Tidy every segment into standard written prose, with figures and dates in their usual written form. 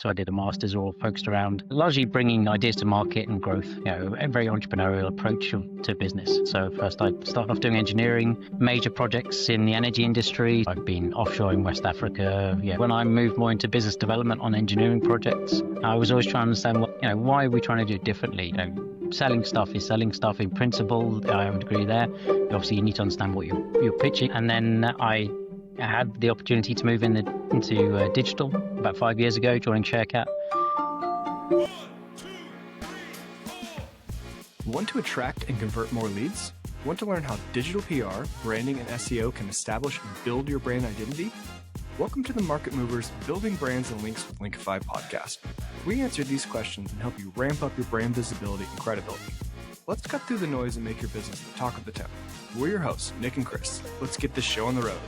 So I did a master's all focused around largely bringing ideas to market and growth, a very entrepreneurial approach to business. So first I started off doing engineering, major projects in the energy industry. I've been offshore in West Africa. When I moved more into business development on engineering projects, I was always trying to understand why are we trying to do it differently? Selling stuff is selling stuff in principle. I would agree there. Obviously, you need to understand what you're pitching. And then I had the opportunity to move into digital about 5 years ago, joining Sharecat. Want to attract and convert more leads? Want to learn how digital PR, branding, and SEO can establish and build your brand identity? Welcome to the Market Movers Building Brands and Links with Linkify podcast. We answer these questions and help you ramp up your brand visibility and credibility. Let's cut through the noise and make your business the talk of the town. We're your hosts, Nick and Chris. Let's get this show on the road.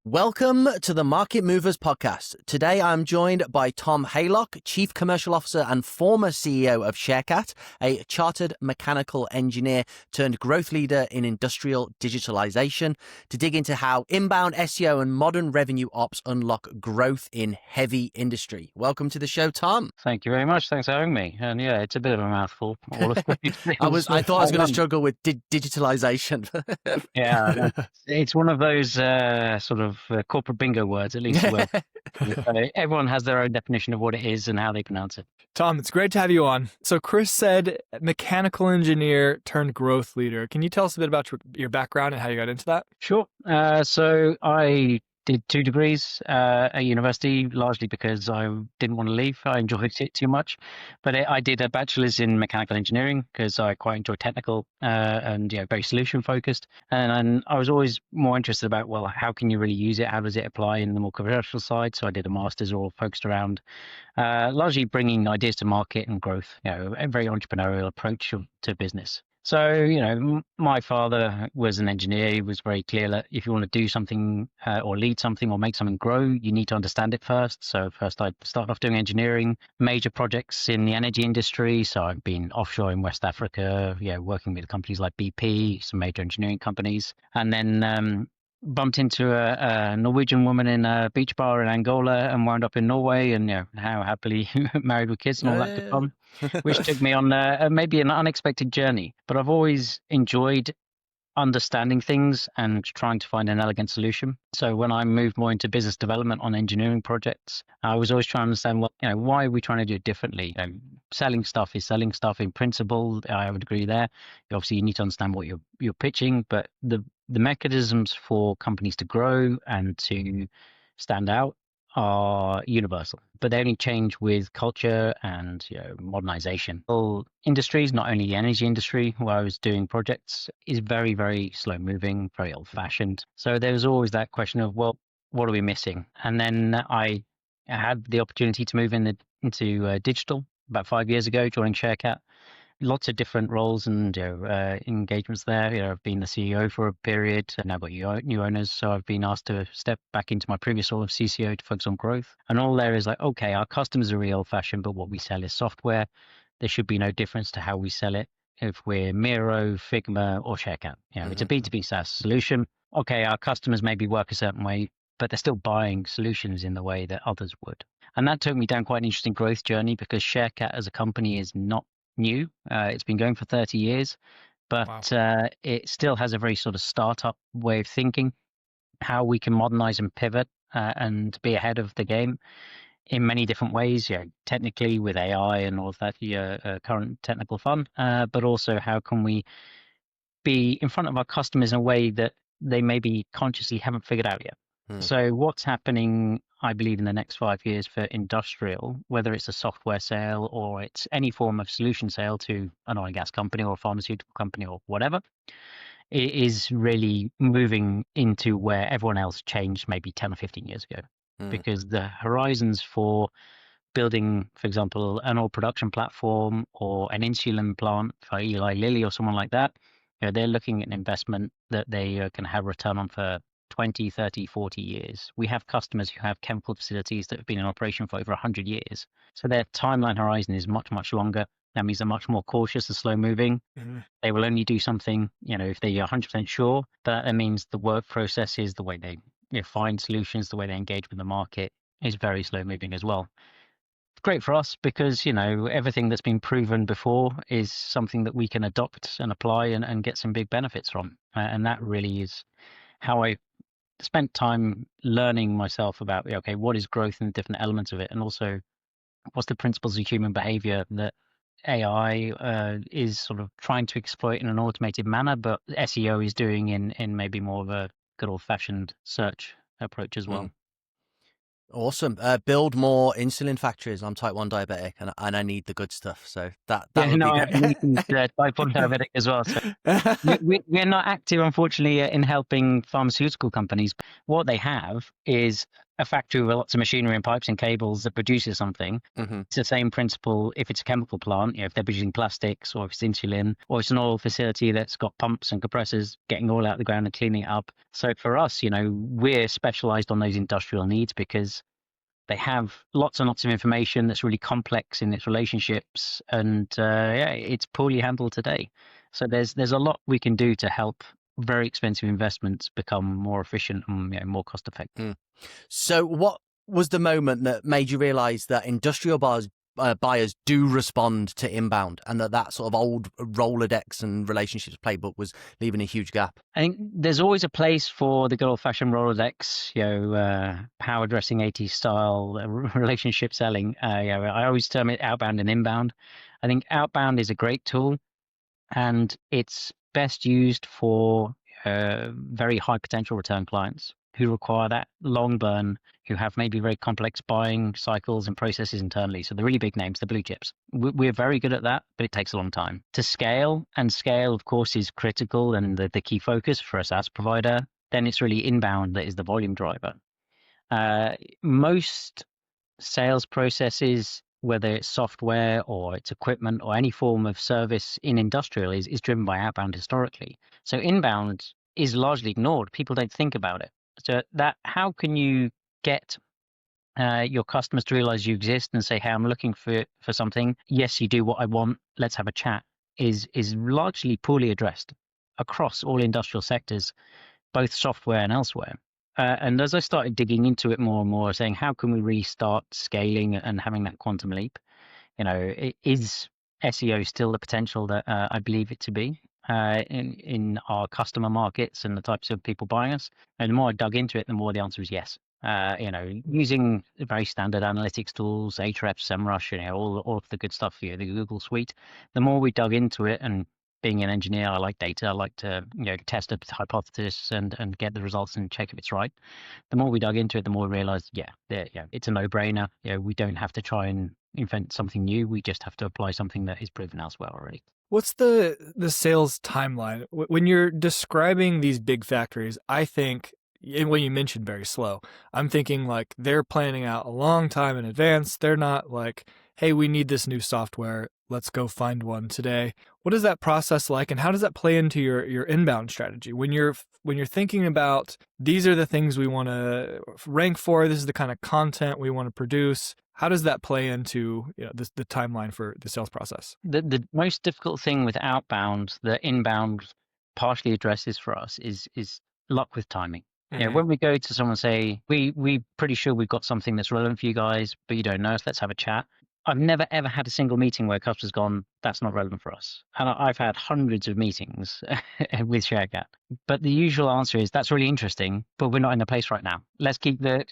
Welcome to the Market Movers podcast. Today I'm joined by Tom Haylock, Chief Commercial Officer and former CEO of Sharecat, a chartered mechanical engineer turned growth leader in industrial digitalization, to dig into how inbound SEO and modern revenue ops unlock growth in heavy industry. Welcome to the show, Tom. Thank you very much. Thanks for having me. And yeah, it's a bit of a mouthful. All of these things. I thought I was going to struggle with digitalization. Yeah, it's one of those sort of corporate bingo words, at least. Everyone has their own definition of what it is and how they pronounce it. Tom, it's great to have you on. So Chris said mechanical engineer turned growth leader. Can you tell us a bit about your background and how you got into that? Sure. So I did 2 degrees at university, largely because I didn't want to leave. I enjoyed it too much. But I did a bachelor's in mechanical engineering because I quite enjoy technical and very solution focused. And I was always more interested about, well, how can you really use it? How does it apply in the more commercial side? So I did a master's all focused around largely bringing ideas to market and growth, a very entrepreneurial approach to business. So, my father was an engineer. He was very clear that if you want to do something or lead something or make something grow, you need to understand it first. So first I started off doing engineering, major projects in the energy industry. So I've been offshore in West Africa, working with companies like BP, some major engineering companies. And then bumped into a Norwegian woman in a beach bar in Angola and wound up in Norway, and now happily married with kids and all that to come, which took me on maybe an unexpected journey. But I've always enjoyed understanding things and trying to find an elegant solution. So when I moved more into business development on engineering projects, I was always trying to understand, why are we trying to do it differently? Selling stuff is selling stuff in principle. I would agree there. Obviously, you need to understand what you're pitching, but the mechanisms for companies to grow and to stand out are universal, but they only change with culture and modernization. All industries, not only the energy industry where I was doing projects, is very, very slow moving, very old fashioned. So there was always that question of, well, what are we missing? And then I had the opportunity to move into digital about 5 years ago, joining Sharecat. Lots of different roles and engagements there. I've been the CEO for a period, and now got new owners. So I've been asked to step back into my previous role of CCO to focus on growth. And all there is like, okay, our customers are real fashioned, but what we sell is software. There should be no difference to how we sell it. If we're Miro, Figma, or Sharecat, it's a B2B SaaS solution. Okay, our customers maybe work a certain way, but they're still buying solutions in the way that others would. And that took me down quite an interesting growth journey, because Sharecat as a company is not new. It's been going for 30 years, but wow. It still has a very sort of startup way of thinking, how we can modernize and pivot and be ahead of the game in many different ways, technically with AI and all of that, current technical fun, but also how can we be in front of our customers in a way that they maybe consciously haven't figured out yet. So what's happening, I believe, in the next 5 years for industrial, whether it's a software sale or it's any form of solution sale to an oil and gas company or a pharmaceutical company or whatever, it is really moving into where everyone else changed maybe 10 or 15 years ago. Because the horizons for building, for example, an oil production platform or an insulin plant for Eli Lilly or someone like that, they're looking at an investment that they can have return on for 20, 30, 40 years. We have customers who have chemical facilities that have been in operation for over 100 years. So their timeline horizon is much, much longer. That means they're much more cautious and slow moving. They will only do something, if they are 100% sure. But that means the work processes, the way they find solutions, the way they engage with the market is very slow moving as well. Great for us because, everything that's been proven before is something that we can adopt and apply and get some big benefits from. And that really is how I spent time learning myself about, okay, what is growth and different elements of it, and also what's the principles of human behavior that AI is sort of trying to exploit in an automated manner, but SEO is doing in maybe more of a good old fashioned search approach as well. Awesome. Build more insulin factories. I'm type 1 diabetic and I need the good stuff. So that Yeah, would no, be I'm type 1 diabetic as well. So we're not active, unfortunately, in helping pharmaceutical companies. What they have is a factory with lots of machinery and pipes and cables that produces something. Mm-hmm. It's the same principle if it's a chemical plant, if they're producing plastics, or if it's insulin, or it's an oil facility that's got pumps and compressors getting oil out of the ground and cleaning it up. So for us, we're specialized on those industrial needs because they have lots and lots of information that's really complex in its relationships, and it's poorly handled today. So there's a lot we can do to help very expensive investments become more efficient and more cost effective. So what was the moment that made you realize that industrial buyers do respond to inbound, and that sort of old Rolodex and relationships playbook was leaving a huge gap? I think there's always a place for the good old fashioned Rolodex, power dressing 80s style relationship selling. I always term it outbound and inbound. I think outbound is a great tool, and it's best used for very high potential return clients who require that long burn, who have maybe very complex buying cycles and processes internally. So the really big names, the blue chips. We're very good at that, but it takes a long time to scale. And scale, of course, is critical and the key focus for a SaaS provider. Then it's really inbound that is the volume driver. Most sales processes, whether it's software or it's equipment or any form of service in industrial, is driven by outbound historically. So inbound is largely ignored. People don't think about it. So how can you get your customers to realize you exist and say, hey, I'm looking for something. Yes, you do what I want. Let's have a chat is largely poorly addressed across all industrial sectors, both software and elsewhere. And as I started digging into it more and more, saying, how can we really start scaling and having that quantum leap? Is SEO still the potential that I believe it to be in our customer markets and the types of people buying us? And the more I dug into it, the more the answer is yes. Using very standard analytics tools, Ahrefs, SEMrush, all of the good stuff, the Google suite. The more we dug into it, and being an engineer, I like data. I like to test a hypothesis and get the results and check if it's right. The more we dug into it, the more we realized, it's a no-brainer. We don't have to try and invent something new. We just have to apply something that is proven elsewhere already. What's the sales timeline? When you're describing these big factories, I think, and when you mentioned very slow, I'm thinking like they're planning out a long time in advance. They're not like, hey, we need this new software. Let's go find one today. What is that process like, and how does that play into your inbound strategy? When you're thinking about, these are the things we want to rank for, this is the kind of content we want to produce, how does that play into the timeline for the sales process? The most difficult thing with outbound that inbound partially addresses for us is luck with timing. Mm-hmm. When we go to someone and say, we pretty sure we've got something that's relevant for you guys, but you don't know us, let's have a chat. I've never, ever had a single meeting where a customer's gone, that's not relevant for us. And I've had hundreds of meetings with Sharecat. But the usual answer is, that's really interesting, but we're not in the place right now. Let's keep the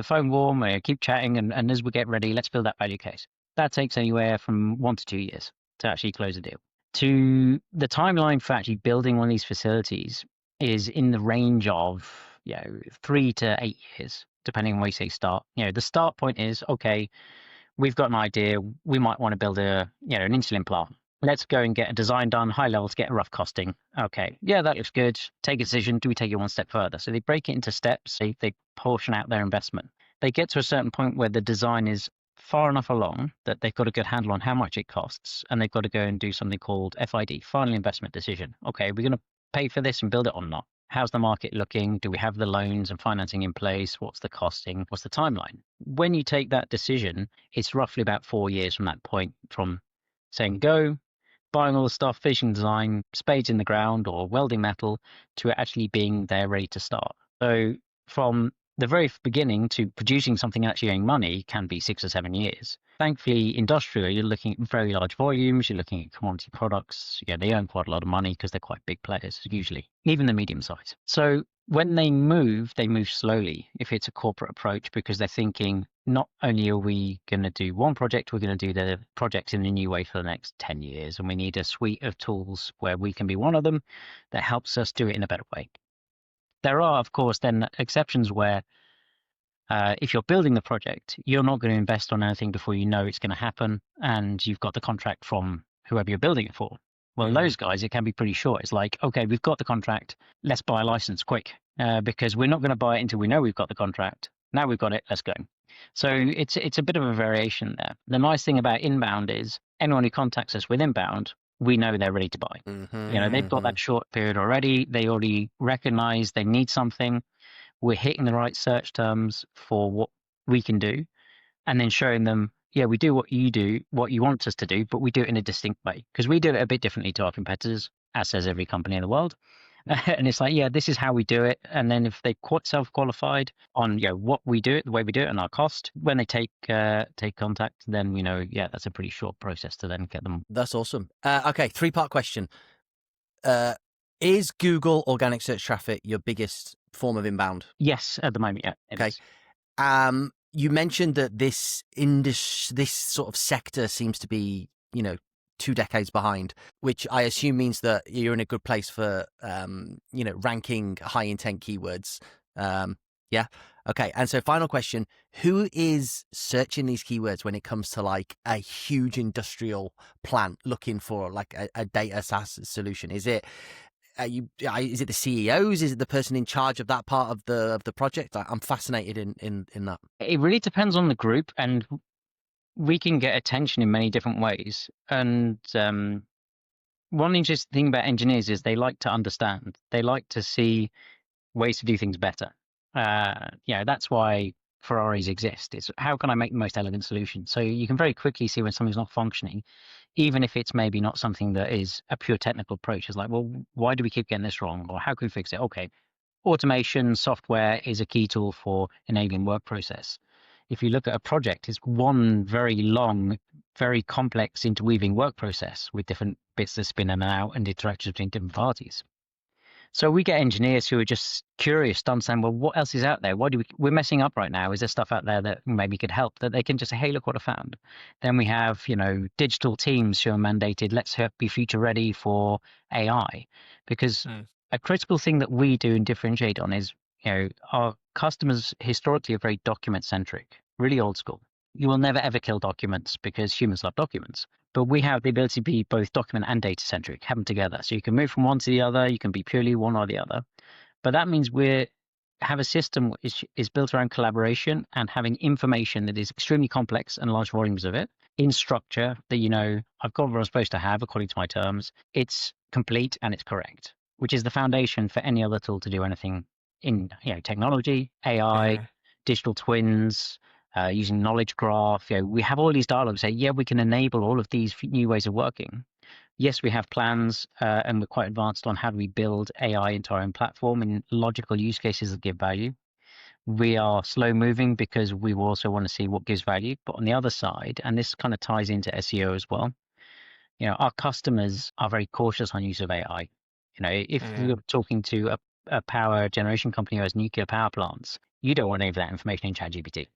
phone warm, keep chatting, and as we get ready, let's build that value case. That takes anywhere from 1 to 2 years to actually close a deal. To the timeline for actually building one of these facilities is in the range of 3 to 8 years, depending on where you say start. The start point is, okay, we've got an idea. We might want to build an insulin plant. Let's go and get a design done, high level, to get a rough costing. Okay, yeah, that looks good. Take a decision. Do we take it one step further? So they break it into steps. They portion out their investment. They get to a certain point where the design is far enough along that they've got a good handle on how much it costs, and they've got to go and do something called FID, final investment decision. Okay, we're going to pay for this and build it or not. How's the market looking? Do we have the loans and financing in place? What's the costing? What's the timeline? When you take that decision, it's roughly about 4 years from that point, from saying go, buying all the stuff, finishing design, spades in the ground or welding metal, to actually being there ready to start. So from the very beginning to producing something actually earning money can be 6 or 7 years. Thankfully, industrial, you're looking at very large volumes, you're looking at commodity products. Yeah, they earn quite a lot of money because they're quite big players, usually, even the medium size. So when they move slowly if it's a corporate approach, because they're thinking, not only are we going to do one project, we're going to do the project in a new way for the next 10 years. And we need a suite of tools where we can be one of them that helps us do it in a better way. There are, of course, then exceptions where if you're building the project, you're not going to invest on anything before you know it's going to happen and you've got the contract from whoever you're building it for. Well, those guys, it can be pretty short. It's like, okay, we've got the contract. Let's buy a license quick because we're not going to buy it until we know we've got the contract. Now we've got it. Let's go. So it's a bit of a variation there. The nice thing about inbound is anyone who contacts us with inbound, we know they're ready to buy. They've got that short period already. They already recognize they need something. We're hitting the right search terms for what we can do, and then showing them, yeah, we do what you do, what you want us to do, but we do it in a distinct way because we do it a bit differently to our competitors, as says every company in the world. And it's like, yeah, this is how we do it. And then if they self-qualified on what we do it, the way we do it, and our cost, when they take contact, then we know, yeah, that's a pretty short process to then get them. That's awesome. Okay, 3-part question. Is Google organic search traffic your biggest form of inbound? Yes, at the moment, yeah. Okay. You mentioned that this sort of sector seems to be, 2 decades behind, which I assume means that you're in a good place for, ranking high intent keywords. Yeah. Okay. And so final question, who is searching these keywords when it comes to like a huge industrial plant looking for like a data SaaS solution? Is it the CEOs? Is it the person in charge of that part of the project? I'm fascinated in that. It really depends on the group, and we can get attention in many different ways. And one interesting thing about engineers is they like to understand. They like to see ways to do things better. That's why Ferraris exist. It's how can I make the most elegant solution? So you can very quickly see when something's not functioning, even if it's maybe not something that is a pure technical approach. It's like, well, why do we keep getting this wrong? Or how can we fix it? Okay, automation software is a key tool for enabling work process. If you look at a project, it's one very long, very complex interweaving work process with different bits that spin in and out and interactions between different parties. So we get engineers who are just curious to understand, well, what else is out there? We're messing up right now. Is there stuff out there that maybe could help, that they can just say, hey, look what I found. Then we have, digital teams who are mandated, let's be future ready for AI. Because a critical thing that we do and differentiate on is, our customers historically are very document centric, really old school. You will never ever kill documents because humans love documents. But we have the ability to be both document and data centric, have them together. So you can move from one to the other. You can be purely one or the other. But that means we have a system which is built around collaboration and having information that is extremely complex and large volumes of it in structure that, I've got what I'm supposed to have according to my terms. It's complete and it's correct, which is the foundation for any other tool to do anything in technology, AI, digital twins, using knowledge graph. We have all these dialogues say, yeah, we can enable all of these new ways of working. Yes, we have plans and we're quite advanced on how do we build AI into our own platform in logical use cases that give value. We are slow moving because we also want to see what gives value. But on the other side, and this kind of ties into SEO as well, our customers are very cautious on use of AI. If you're talking to a power generation company who has nuclear power plants, you don't want any of that information in ChatGPT.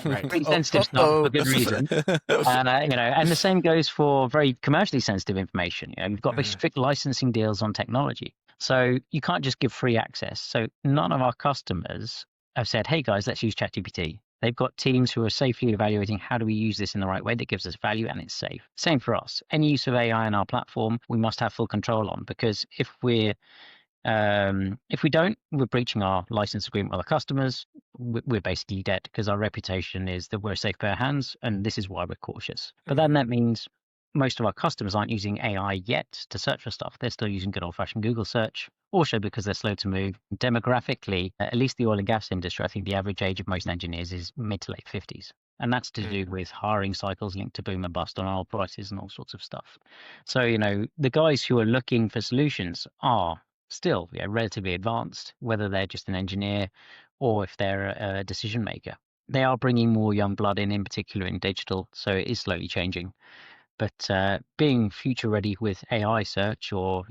Right. Pretty sensitive stuff for good reason. And the same goes for very commercially sensitive information. We've got very strict licensing deals on technology. So you can't just give free access. So none of our customers have said, hey guys, let's use ChatGPT. They've got teams who are safely evaluating how do we use this in the right way that gives us value and it's safe. Same for us. Any use of AI in our platform, we must have full control on, because if we don't, we're breaching our license agreement with our customers. We're basically dead, because our reputation is that we're a safe pair of hands, and this is why we're cautious. But then that means most of our customers aren't using AI yet to search for stuff. They're still using good old-fashioned Google search, also because they're slow to move. Demographically, at least the oil and gas industry, I think the average age of most engineers is mid to late 50s. And that's to do with hiring cycles linked to boom and bust on oil prices and all sorts of stuff. So, the guys who are looking for solutions are still relatively advanced, whether they're just an engineer or if they're a decision maker. They are bringing more young blood in particular in digital, so it is slowly changing. But being future ready with AI search or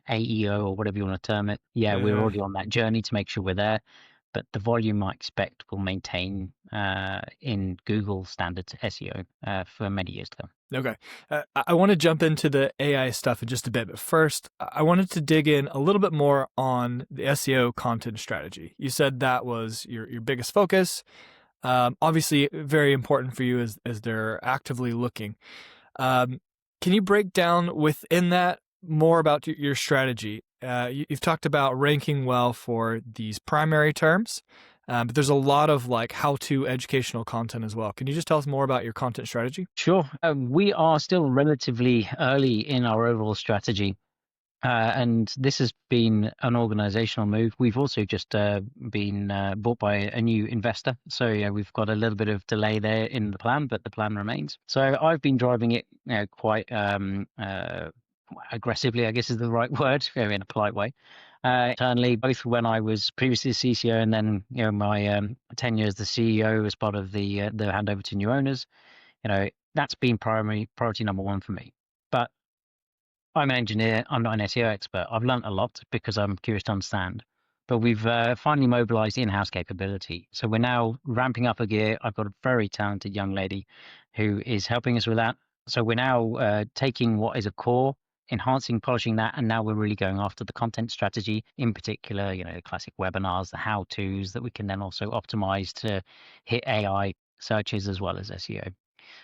AEO or whatever you want to term it, we're Yeah. already on that journey to make sure we're there. But the volume I expect will maintain in Google standard SEO for many years to come. Okay. I want to jump into the AI stuff in just a bit, but first, I wanted to dig in a little bit more on the SEO content strategy. You said that was your biggest focus. Obviously, very important for you as they're actively looking. Can you break down within that more about your strategy? You've talked about ranking well for these primary terms, but there's a lot of like how-to educational content as well. Can you just tell us more about your content strategy? Sure. We are still relatively early in our overall strategy. And this has been an organizational move. We've also just been bought by a new investor. So we've got a little bit of delay there in the plan, but the plan remains. So I've been driving it quite aggressively, I guess is the right word, in a polite way. Internally, both when I was previously the CCO and then my tenure as the CEO as part of the handover to new owners, that's been priority number one for me. But I'm an engineer. I'm not an SEO expert. I've learned a lot because I'm curious to understand. But we've finally mobilized in-house capability. So we're now ramping up a gear. I've got a very talented young lady who is helping us with that. So we're now taking what is a core, enhancing, polishing that, and now we're really going after the content strategy, in particular, the classic webinars, the how-tos that we can then also optimize to hit AI searches as well as SEO.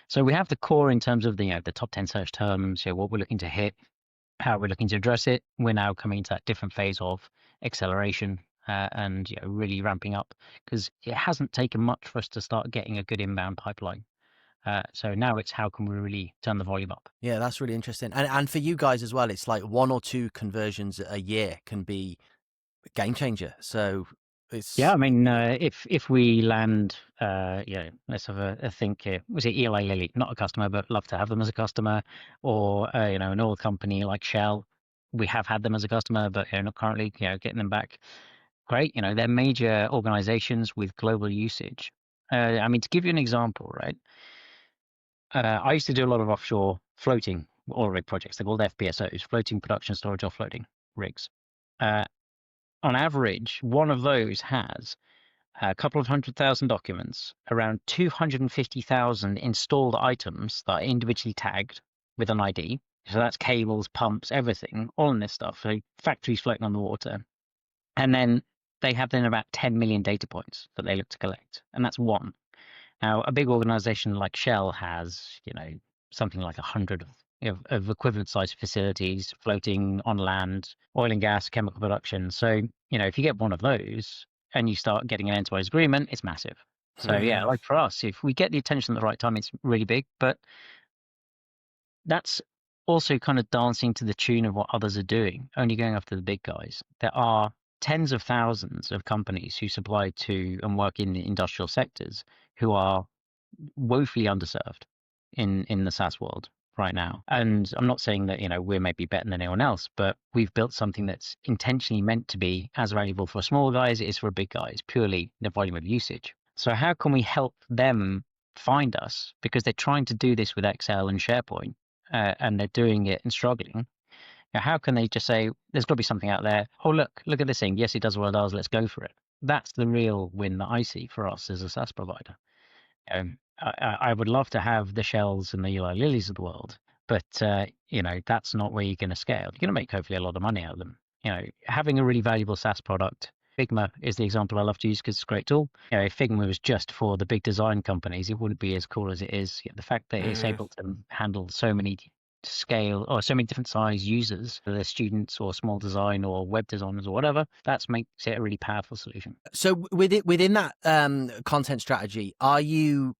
So we have the core in terms of the top 10 search terms, what we're looking to hit, how we're looking to address it. We're now coming into that different phase of acceleration and really ramping up, because it hasn't taken much for us to start getting a good inbound pipeline. So now it's how can we really turn the volume up? Yeah, that's really interesting. And for you guys as well, it's like 1 or 2 conversions a year can be a game changer. So it's I mean, if we land, let's have a think here. Was it Eli Lilly? Not a customer, but love to have them as a customer, or an oil company like Shell. We have had them as a customer, but not currently. Getting them back, great. They're major organizations with global usage. I mean, to give you an example, right? I used to do a lot of offshore floating oil rig projects. They're called FPSOs, floating production storage offloading rigs. On average, one of those has a couple of 100,000 documents, around 250,000 installed items that are individually tagged with an ID. So that's cables, pumps, everything, all in this stuff. So factories floating on the water. And then they have then about 10 million data points that they look to collect. And that's one. Now, a big organization like Shell has, something like 100 of equivalent sized facilities floating on land, oil and gas, chemical production. So, if you get one of those and you start getting an enterprise agreement, it's massive. So like for us, if we get the attention at the right time, it's really big. But that's also kind of dancing to the tune of what others are doing, only going after the big guys. There are tens of thousands of companies who supply to and work in the industrial sectors who are woefully underserved in the SaaS world right now. And I'm not saying that, we're maybe better than anyone else, but we've built something that's intentionally meant to be as valuable for a small guy as it is for a big guy. It's purely the volume of usage. So how can we help them find us? Because they're trying to do this with Excel and SharePoint, and they're doing it and struggling. How can they just say, there's got to be something out there. Oh, look at this thing. Yes, it does what it does. Let's go for it. That's the real win that I see for us as a SaaS provider. I would love to have the Shells and the Eli Lillies of the world, but that's not where you're going to scale. You're going to make hopefully a lot of money out of them. Having a really valuable SaaS product. Figma is the example I love to use because it's a great tool. If Figma was just for the big design companies, it wouldn't be as cool as it is. The fact that it's able to handle so many scale or so many different size users, whether they're students or small design or web designers or whatever, that makes it a really powerful solution. So within that content strategy, are you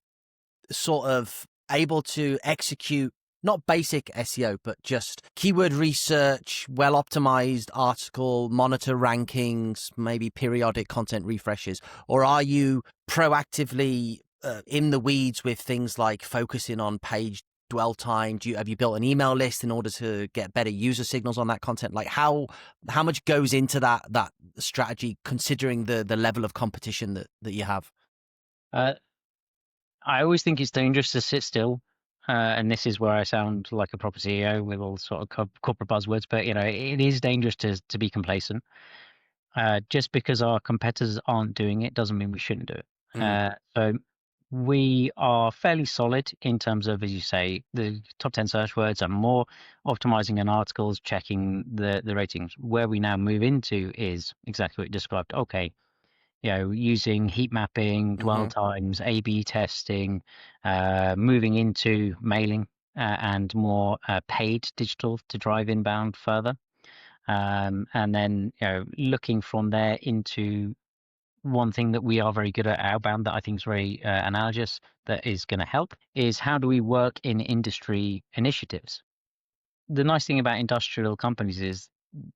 sort of able to execute not basic SEO, but just keyword research, well-optimized article, monitor rankings, maybe periodic content refreshes? Or are you proactively in the weeds with things like focusing on page dwell time? Have you built an email list in order to get better user signals on that content? Like how much goes into that strategy, considering the level of competition that you have? Uh, I always think it's dangerous to sit still. And this is where I sound like a proper CEO with all sort of corporate buzzwords, but it is dangerous to be complacent. Just because our competitors aren't doing it doesn't mean we shouldn't do it. So we are fairly solid in terms of, as you say, the top 10 search words and more, optimizing on articles, checking the ratings. Where we now move into is exactly what you described. Okay, using heat mapping, dwell times, A/B testing, moving into mailing and more paid digital to drive inbound further. And then looking from there into one thing that we are very good at outbound that I think is very analogous that is going to help is how do we work in industry initiatives? The nice thing about industrial companies is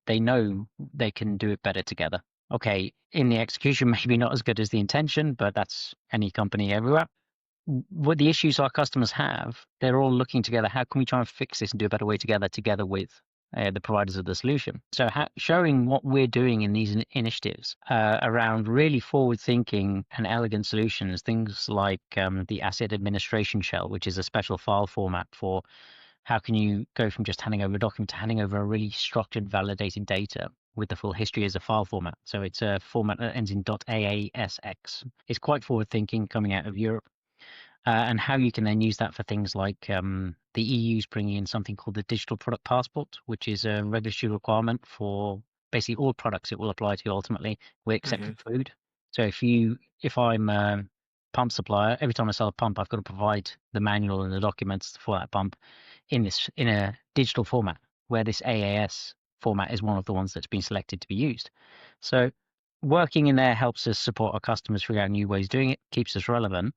they know they can do it better together. Okay, in the execution, maybe not as good as the intention, but that's any company everywhere. What the issues our customers have, they're all looking together. How can we try and fix this and do a better way together with the providers of the solution? So showing what we're doing in these initiatives around really forward-thinking and elegant solutions, things like the asset administration shell, which is a special file format for how can you go from just handing over a document to handing over a really structured, validated data with the full history as a file format. So it's a format that ends in .aasx. It's quite forward-thinking coming out of Europe. And how you can then use that for things like the EU's bringing in something called the Digital Product Passport, which is a regulatory requirement for basically all products it will apply to ultimately, with except for food. So if I'm a pump supplier, every time I sell a pump, I've got to provide the manual and the documents for that pump in a digital format, where this AAS format is one of the ones that's been selected to be used. So working in there helps us support our customers figure out new ways of doing it, keeps us relevant.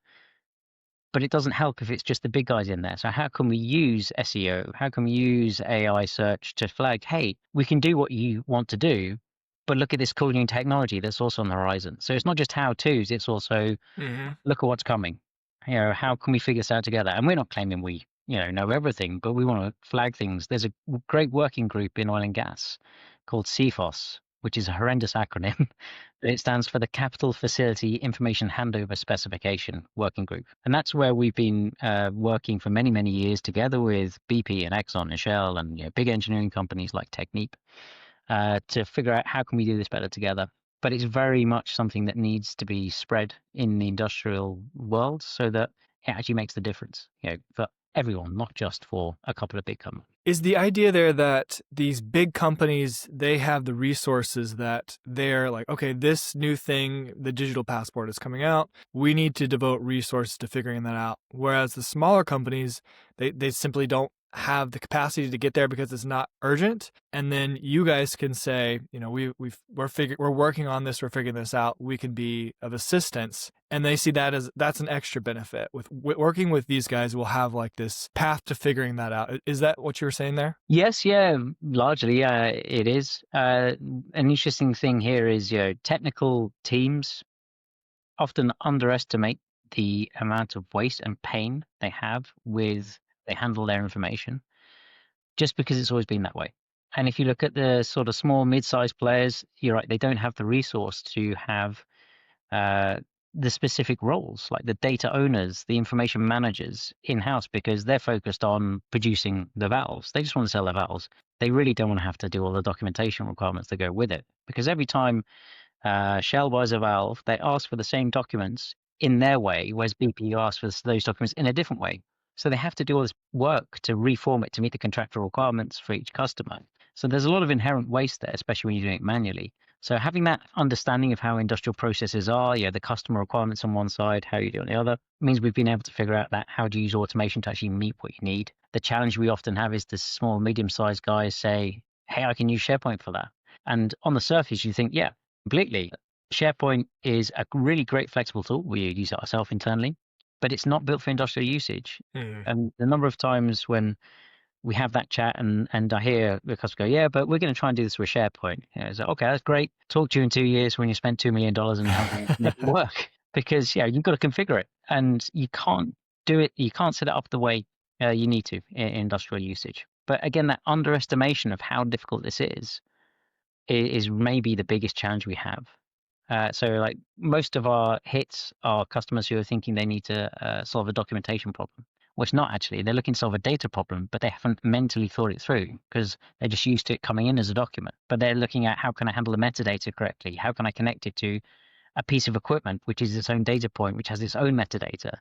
But it doesn't help if it's just the big guys in there. So how can we use SEO? How can we use AI search to flag, hey, we can do what you want to do, but look at this cool new technology that's also on the horizon. So it's not just how-tos, it's also look at what's coming. How can we figure this out together? And we're not claiming we know everything, but we want to flag things. There's a great working group in oil and gas called CFOS, which is a horrendous acronym. It stands for the Capital Facility Information Handover Specification Working Group. And that's where we've been working for many, many years together with BP and Exxon and Shell and big engineering companies like Technip to figure out how can we do this better together. But it's very much something that needs to be spread in the industrial world so that it actually makes the difference for everyone, not just for a couple of big companies. Is the idea there that these big companies, they have the resources that they're like, okay, this new thing, the digital passport is coming out. We need to devote resources to figuring that out. Whereas the smaller companies, they simply don't have the capacity to get there because it's not urgent. And then you guys can say, we're working on this, we're figuring this out. We can be of assistance. And they see that as that's an extra benefit. With working with these guys, we'll have like this path to figuring that out. Is that what you were saying there? Yes, yeah, largely, yeah, it is. An interesting thing here is, technical teams often underestimate the amount of waste and pain they have with they handle their information, just because it's always been that way. And if you look at the sort of small, mid-sized players, you're right, they don't have the resource to have the specific roles, like the data owners, the information managers in-house, because they're focused on producing the valves. They just want to sell their valves. They really don't want to have to do all the documentation requirements that go with it, because every time Shell buys a valve, they ask for the same documents in their way, whereas BP asks for those documents in a different way. So they have to do all this work to reform it to meet the contractual requirements for each customer. So there's a lot of inherent waste there, especially when you're doing it manually. So having that understanding of how industrial processes are, the customer requirements on one side, how you do on the other, means we've been able to figure out that how do you use automation to actually meet what you need. The challenge we often have is the small, medium-sized guys say, hey, I can use SharePoint for that. And on the surface, you think, yeah, completely. SharePoint is a really great flexible tool. We use it ourselves internally, but it's not built for industrial usage. And the number of times when we have that chat and I hear the customer go, yeah, but we're going to try and do this with SharePoint. It's like, okay, that's great. Talk to you in 2 years when you spend $2 million and have make it work, because you've got to configure it and you can't do it. You can't set it up the way You need to in industrial usage. But again, that underestimation of how difficult this is maybe the biggest challenge we have. So like most of our hits are customers who are thinking they need to solve a documentation problem. Well, it's not actually. They're looking to solve a data problem, but they haven't mentally thought it through because they're just used to it coming in as a document. But they're looking at how can I handle the metadata correctly? How can I connect it to a piece of equipment, which is its own data point, which has its own metadata,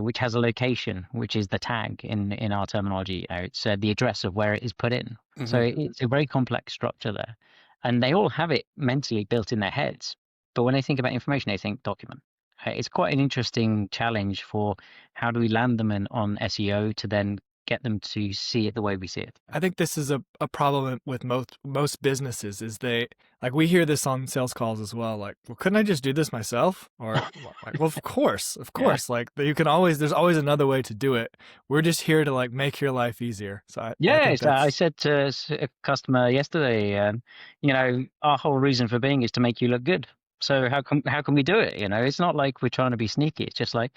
which has a location, which is the tag in our terminology. It's the address of where it is put in. So it's a very complex structure there, and they all have it mentally built in their heads. But when they think about information, they think document. It's quite an interesting challenge for how do we land them on SEO to then get them to see it the way we see it. I think this is a problem with most businesses is they, like, we hear this on sales calls as well. Like, well, couldn't I just do this myself? Or like, well, of course. Yeah. Like there's always another way to do it. We're just here to like make your life easier. So I think I said to a customer yesterday, our whole reason for being is to make you look good. So how can we do it? It's not like we're trying to be sneaky. It's just like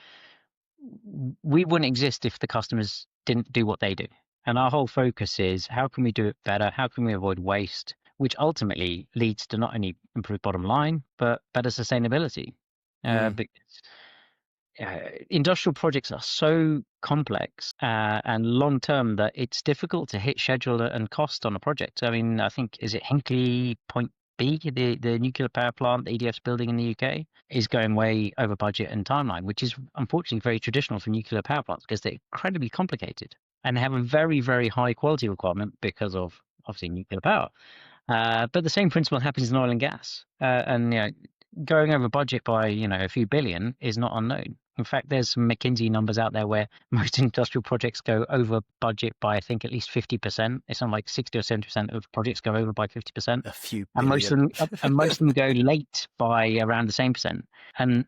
we wouldn't exist if the customers didn't do what they do. And our whole focus is how can we do it better? How can we avoid waste? Which ultimately leads to not only improved bottom line, but better sustainability. Because industrial projects are so complex and long term that it's difficult to hit schedule and cost on a project. I mean, I think, is it Hinkley Point B, the nuclear power plant the EDF's building in the UK, is going way over budget and timeline, which is unfortunately very traditional for nuclear power plants because they're incredibly complicated and they have a very, very high quality requirement because of obviously nuclear power. But the same principle happens in oil and gas. And going over budget by a few billion is not unknown. In fact, there's some McKinsey numbers out there where most industrial projects go over budget by, I think, at least 50%. It's something like 60 or 70% of projects go over by 50%. A few and billion. most of them go late by around the same percent. And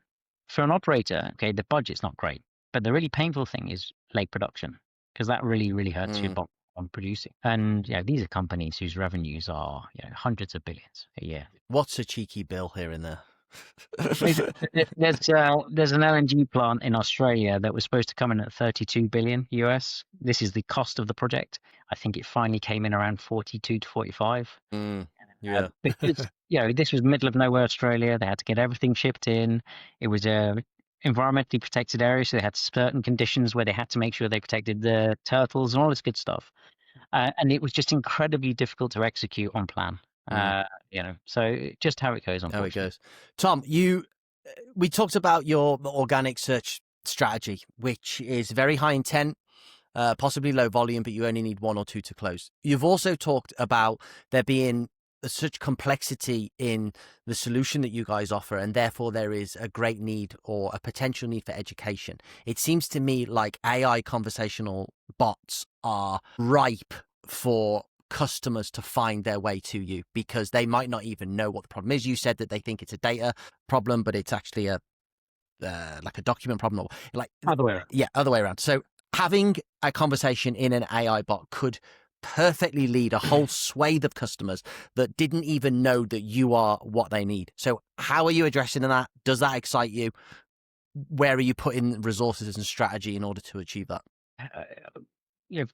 for an operator, okay, the budget's not great, but the really painful thing is late production because that really, really hurts your bottom on producing. And these are companies whose revenues are hundreds of billions a year. What's a cheeky bill here and there? There's an LNG plant in Australia that was supposed to come in at 32 billion US. This is the cost of the project. I think it finally came in around 42 to 45. Yeah. Because this was middle of nowhere Australia. They had to get everything shipped in. It was a environmentally protected area, so they had certain conditions where they had to make sure they protected the turtles and all this good stuff. And it was just incredibly difficult to execute on plan. So just how it goes. How it goes. Tom, we talked about your organic search strategy, which is very high intent, possibly low volume, but you only need one or two to close. You've also talked about there being such complexity in the solution that you guys offer, and therefore there is a great need or a potential need for education. It seems to me like AI conversational bots are ripe for customers to find their way to you because they might not even know what the problem is. You said that they think it's a data problem, but it's actually a document problem, or like other way around. Yeah, other way around. So having a conversation in an AI bot could perfectly lead a whole swathe of customers that didn't even know that you are what they need. So how are you addressing that? Does that excite you? Where are you putting resources and strategy in order to achieve that?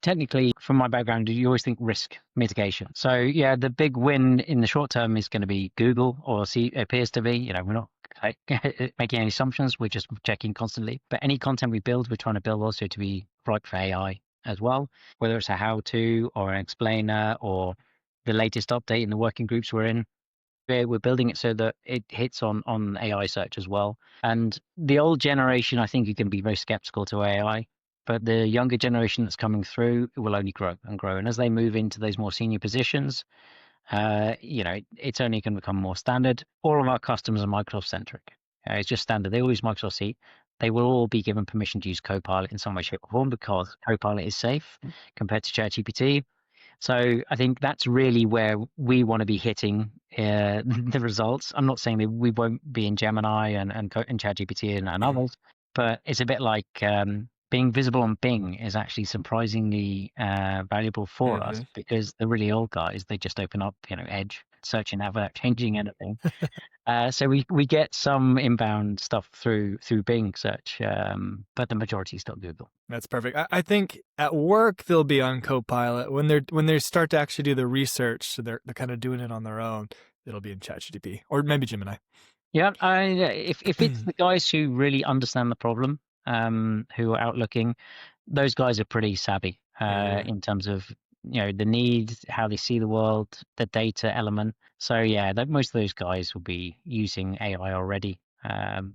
Technically, from my background, you always think risk mitigation. So the big win in the short term is going to be Google, or appears to be. We're not making any assumptions. We're just checking constantly. But any content we build, we're trying to build also to be right for AI as well, whether it's a how-to or an explainer or the latest update in the working groups we're in. We're building it so that it hits on AI search as well. And the old generation, I think you can be very skeptical to AI, but the younger generation that's coming through, it will only grow and grow. And as they move into those more senior positions, it's only going to become more standard. All of our customers are Microsoft centric. It's just standard. They all use Microsoft Seat. They will all be given permission to use Copilot in some way, shape, or form because Copilot is safe compared to ChatGPT. So I think that's really where we want to be hitting the results. I'm not saying that we won't be in Gemini and ChatGPT and others, but it's a bit like being visible on Bing is actually surprisingly valuable for us because the really old guys, they just open up Edge searching that without changing anything. So we get some inbound stuff through Bing search, but the majority is still Google. That's perfect. I think at work they'll be on Copilot. When they start to actually do the research, so they're kind of doing it on their own, it'll be in ChatGPT or maybe Gemini. Yeah, if it's the guys who really understand the problem, who are out looking, those guys are pretty savvy in terms of the needs, how they see the world, the data element. So yeah, most of those guys will be using AI already.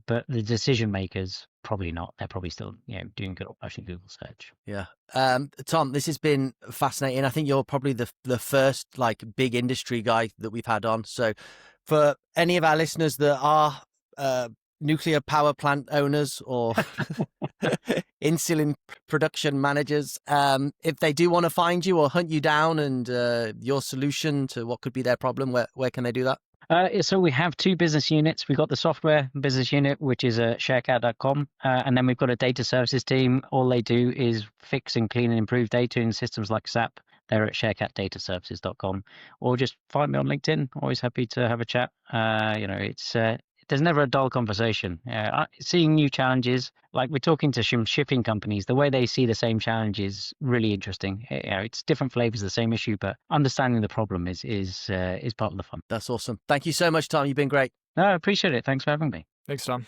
But the decision makers probably not. They're probably still doing good old-fashioned Google search. Yeah. Tom, this has been fascinating. I think you're probably the first like big industry guy that we've had on. So for any of our listeners that are nuclear power plant owners or insulin production managers, if they do want to find you or hunt you down and your solution to what could be their problem, where can they do that? So we have two business units. We've got the software business unit, which is at sharecat.com. And then we've got a data services team. All they do is fix and clean and improve data in systems like SAP. They're at sharecatdataservices.com. Or just find me on LinkedIn. Always happy to have a chat. There's never a dull conversation. Seeing new challenges, like we're talking to shipping companies, the way they see the same challenge is really interesting. It's different flavors of the same issue, but understanding the problem is part of the fun. That's awesome. Thank you so much, Tom. You've been great. No, I appreciate it. Thanks for having me. Thanks, Tom.